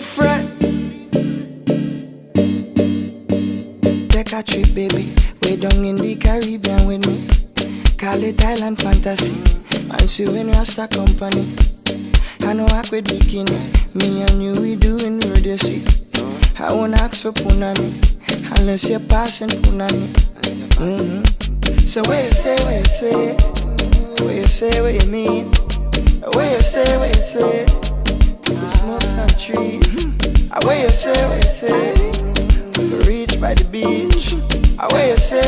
fret. Take a trip, baby. Way down in the Caribbean with me. Call it Island Fantasy. And see when Rasta company. I know I quit bikini. Me and you, we doing rodeo. I won't ask for punani unless you're passing punani. So where you say, where you say, where you say, where you mean, where you say, where you say, the smoke some trees. Where you say, we reach by the beach. Where you say,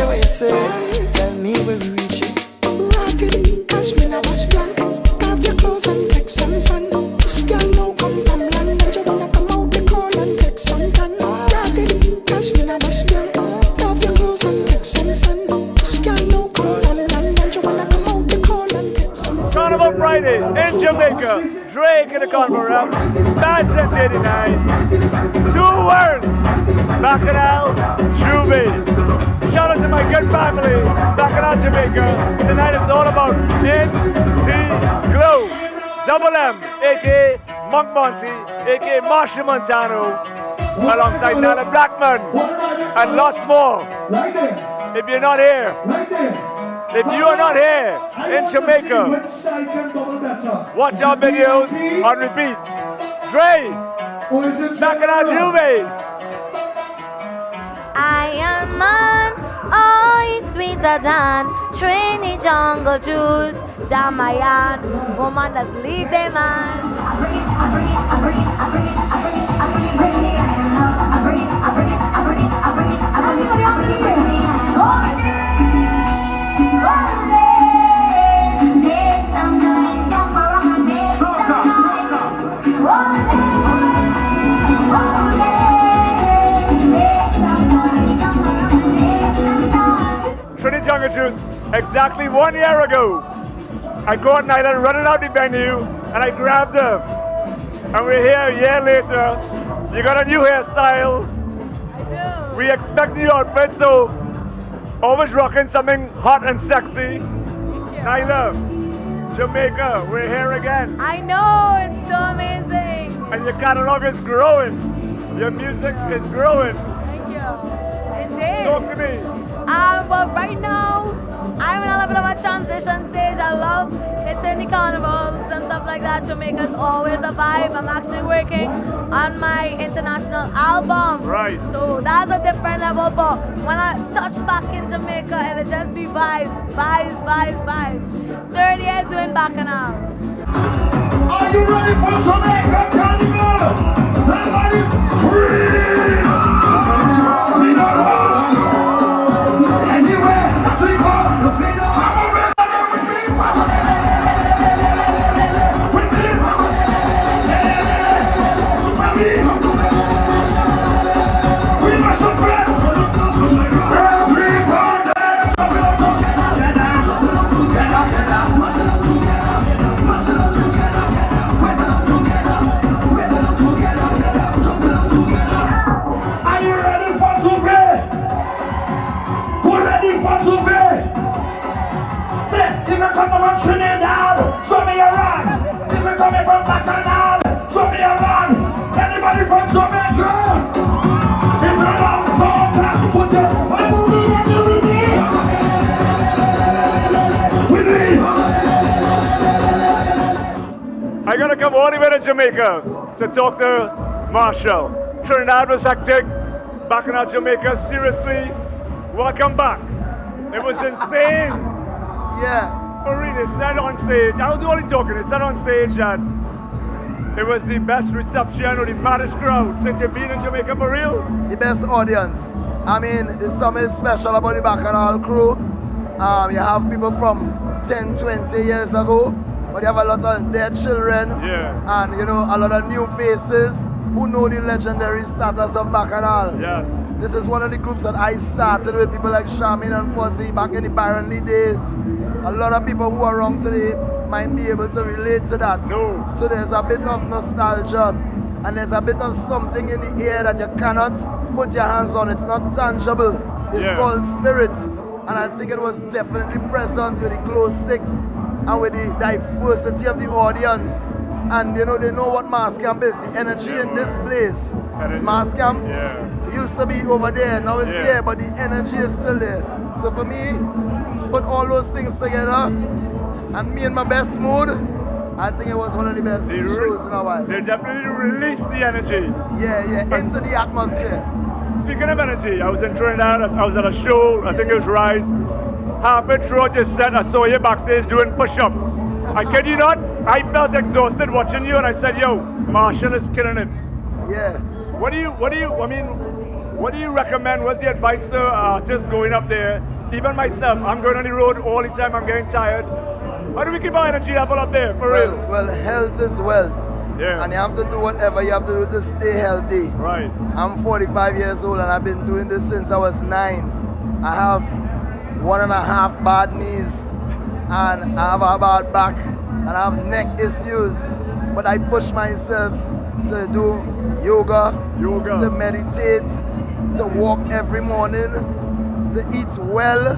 tell me where we reach it. Rotted, cashmere, I was blank. Have your clothes and take some sun. This girl no come from London. You wanna come out the call and take some tan. Rotted, cashmere, I was blank. Have your clothes and take some sun. This girl no come from London. You wanna come out the call and take some sun. Carnival Friday in Jamaica. Drake in the Carnival Ref. Bad since '89. 2 words. Bacchanal Jouvert. Shout out to my good family, Bacchanal Jamaica. Tonight it's all about Glow. Double M, aka Monk Monty, aka Machel Montano, alongside Nailah Blackman, and lots more. If you're not here, if you are not here in Jamaica, watch our videos on repeat. Dre, Bacchanal Jouvert. I am man, oh, he's sweeter than Trini jungle juice. Jam my yard, woman that's leave them man. Trini Jungle Juice, exactly 1 year ago, I caught Nailah running out the venue and I grabbed her. And we're here a year later. You got a new hairstyle. I do. We expect new outfits, so always rocking something hot and sexy. Nailah, Jamaica, we're here again. I know, it's so amazing. And your catalog is growing. Your music is growing. Thank you. Indeed. Talk to me. But right now, I'm in a little bit of a transition stage. I love hitting the carnivals and stuff like that. Jamaica's always a vibe. I'm actually working on my international album. Right. So that's a different level. But when I touch back in Jamaica, it'll just be vibes, vibes, vibes, vibes. 30 years doing Bacchanal. Are you ready for Jamaica Carnival? Somebody scream! We don't know. Anywhere that we go, the freedom. I'm a rebel, we believe family. We believe family. We must spread. Every Sunday, jumping up together, jumping up together, marching up together, marching up together, waving up together, waving up together, jumping up together. Are you ready for Jouvert? We're ready for Jouvert. Say, if you're coming from Trinidad, show me your rag. If you're coming from Bacchanal, show me your rag. Anybody from Jamaica? If you love soca, put your movie and you with me. With me. I gotta come all the way to Jamaica to talk to Machel. Trinidad was hectic. Bacchanal Jamaica, seriously. Welcome back. It was insane. Yeah. For real, they said on stage, I don't do any talking, they said on stage that it was the best reception or the baddest crowd since you've been in Jamaica, for real? The best audience. I mean, there's something special about the Bacchanal crew. You have people from 10, 20 years ago, but you have a lot of dead children. Yeah. And you know, a lot of new faces who know the legendary status of Bacchanal. Yes. This is one of the groups that I started with, people like Charmaine and Fuzzy back in the Baron Lee days. A lot of people who are around today might be able to relate to that. No. So there's a bit of nostalgia and there's a bit of something in the air that you cannot put your hands on. It's not tangible. It's called spirit. And I think it was definitely present with the glow sticks and with the diversity of the audience. And you know, they know what mass camp is. The energy in this place. Mass camp used to be over there, now it's here, but the energy is still there. So for me, put all those things together and me in my best mood, I think it was one of the best shows in a while. They definitely released the energy. Yeah, into the atmosphere. Speaking of energy, I was in Trinidad, I was at a show, I think it was Rise. Halfway through your set, I saw you backstage doing push-ups. I kid you not, I felt exhausted watching you and I said, yo, Machel is killing it. Yeah. What do you recommend? What's the advice to artists going up there? Even myself, I'm going on the road all the time, I'm getting tired. How do we keep our energy level up there, for real? Well, health is wealth. Yeah. And you have to do whatever you have to do to stay healthy. Right. I'm 45 years old and I've been doing this since I was 9. I have 1.5 bad knees and I have a bad back and I have neck issues. But I push myself to do yoga, to meditate, to walk every morning, to eat well,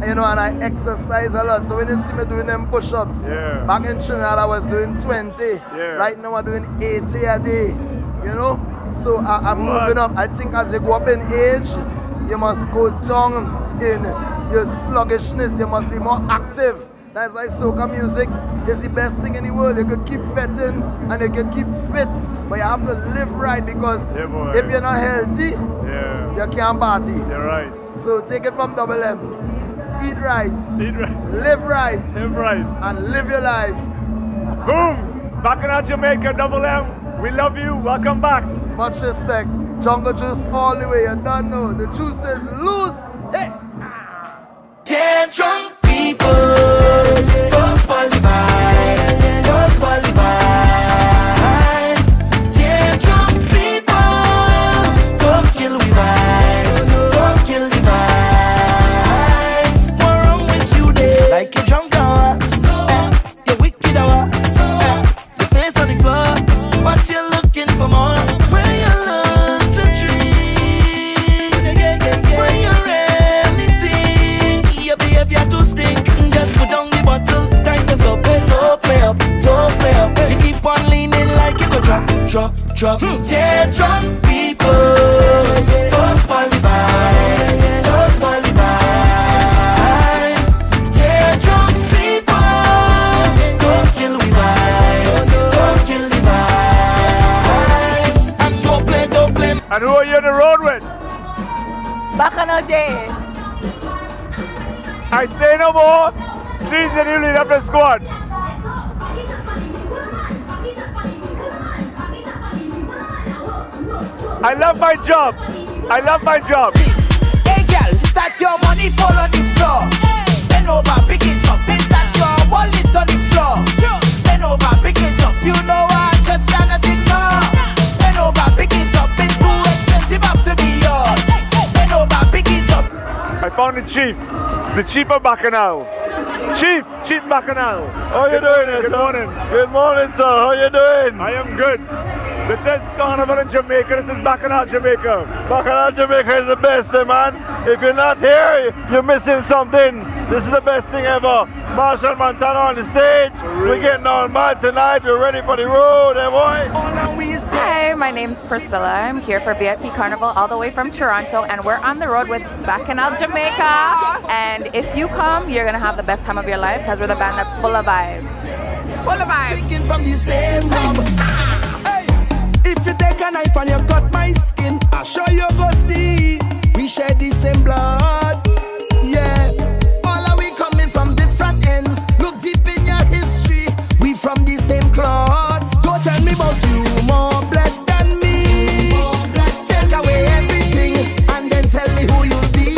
you know, and I exercise a lot. So when you see me doing them push-ups, back in Trinidad I was doing 20. Right now I'm doing 80 a day, you know. So I'm moving up. I think as you go up in age, you must go down in your sluggishness. You must be more active. That's why soca music is the best thing in the world. You can keep fetting and you can keep fit, but you have to live right because if you're not healthy, you can't party. You're right. So take it from Double M. Eat right. Live right. And live your life. Boom! Bacchanal Jamaica, Double M. We love you. Welcome back. Much respect. Jungle juice all the way. You don't know. The juice is loose. Hey! 10 drunk people. Don't spoil the vibes. Don't spoil the vibes. 10 drunk people. Don't kill the vibes. Don't kill the vibes. What's wrong with you there? Like a drunk hour. You're wicked hour. Your face on the floor. But you're looking for more. Where you learn to dream. Where you really think. Your behavior to stink. Just put down the bottle. Time to stop it. Don't play up. Don't play up. You keep on leaning like you go drop. 10 drunk people. Don't spoil the vibes. Don't spoil the vibes. 10 drunk people. Don't kill the vibes. Don't kill the vibes. And don't play. And who are you on the road with? Bacchanal J. I say no more. She's the new leader of the squad. I love my job. I love my job. Hey girl, is that your money fall on the floor? Bend over, pick it up. Is that your wallet on the floor? Bend over, pick it up. You know I just cannot ignore. Bend over, pick it up. It's too expensive up to be yours. Bend over, pick it up. I found the chief of Bacchanal. Chief Bacchanal. How you doing, sir? Good morning. Good morning, sir. How you doing? I am good. This is Carnival in Jamaica. This is Bacchanal Jamaica. Bacchanal Jamaica is the best, man. If you're not here, you're missing something. This is the best thing ever. Machel and Montano on the stage. We're getting on bad tonight. We're ready for the road, eh, boy? Hi, my name's Priscilla. I'm here for VIP Carnival all the way from Toronto, and we're on the road with Bacchanal Jamaica. And if you come, you're gonna have the best time of your life because we're the band that's full of vibes. Full of vibes. Drinking from the same rum. If you take a knife and you cut my skin, I'll show you go see. We share the same blood, yeah. All are we coming from different ends. Look deep in your history. We from the same cloth. Don't tell me about you more blessed than me. Take away everything and then tell me who you'll be.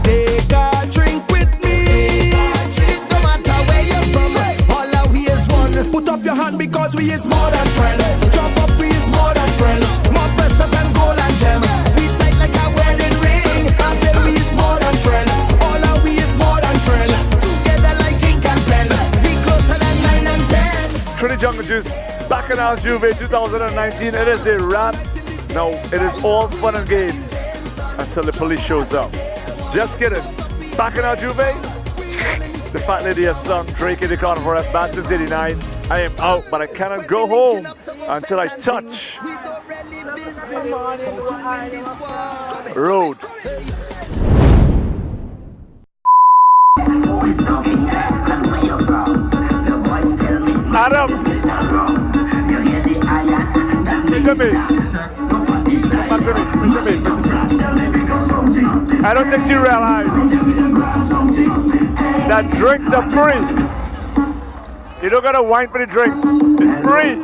Take a drink with me. It don't matter where you're from. All are we is one. Put up your hand because we is more than friends. Drop up, we is more than friends. More precious than gold and gem. We tight like a wedding ring. I said we is more than friends. All are we is more than friends. Together like ink and pen. We closer than 9 and 10. Trini Jungle Juice, Bacchanal Jouvert 2019. It is a wrap. No, it is all fun and games until the police shows up. Just kidding. Bacchanal Jouvert, the fat lady has sung Drake in the Carnival Ref back since '89. I am out, but I cannot go home until I touch road. Adam, listen to me. I don't think you realize that drinks are free. You don't gotta wine for the drinks. It's free.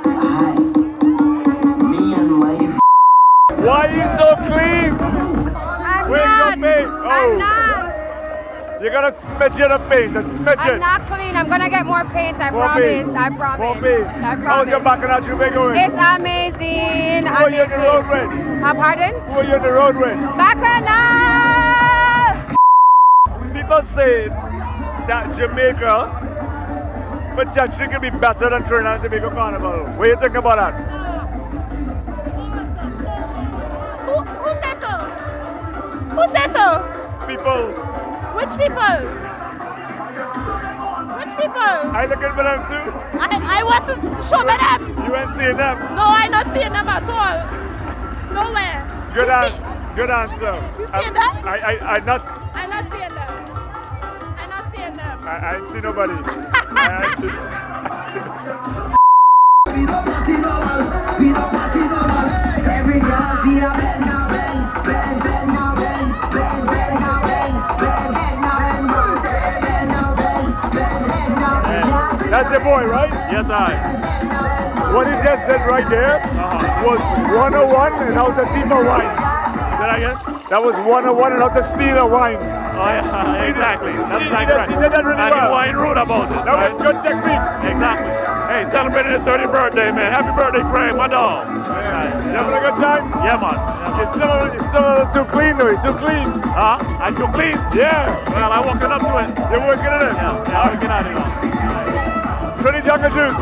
Why are you so clean? Where's your paint? Oh. I'm not. You're gonna smidge it of paint. Smidge I'm it. not clean. I'm gonna get more paint. I More promise. paint. I promise. More paint. I promise. How's your Bacchanal Jouvert going? It's amazing. Who are you on the road with? Pardon? Who are you on the road with? Bacchanal! People say that Jamaica potentially could be better than Trinidad and Tobago Carnival. What do you think about that? Who says so? Who says so? People. Which people? Which people? I looking for them too. I want to show me them. You ain't seeing them. No, I not seeing them at all. Nowhere. Good answer. Good answer. You seeing them? I'm not seeing them. I'm not seeing them. I ain't see nobody. I ain't see Every girl beat up bend now bend, bend, bend now bend, bend, bend now bend, bend, bend now bend, bend now bend, bend, bend now bend. That's the boy, right? Yes, I. What he just did right there was 101 and how to keep a wine. Say that again? That was 101 and how to steal a wine. Oh, yeah, exactly. That's exactly right. He did that really and well. he wine rude about it. That was good technique. Exactly. Hey, celebrating his 30th birthday, man. Happy birthday, Craig, my dog. You having a good time? Yeah, man. You're still a little too clean though. You're too clean. Huh? I too clean? Yeah. Well, I'm working up to it. You're working it in? Yeah, I'm working at it now. Trini Jungle Juice.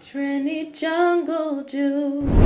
Trini Jungle Juice.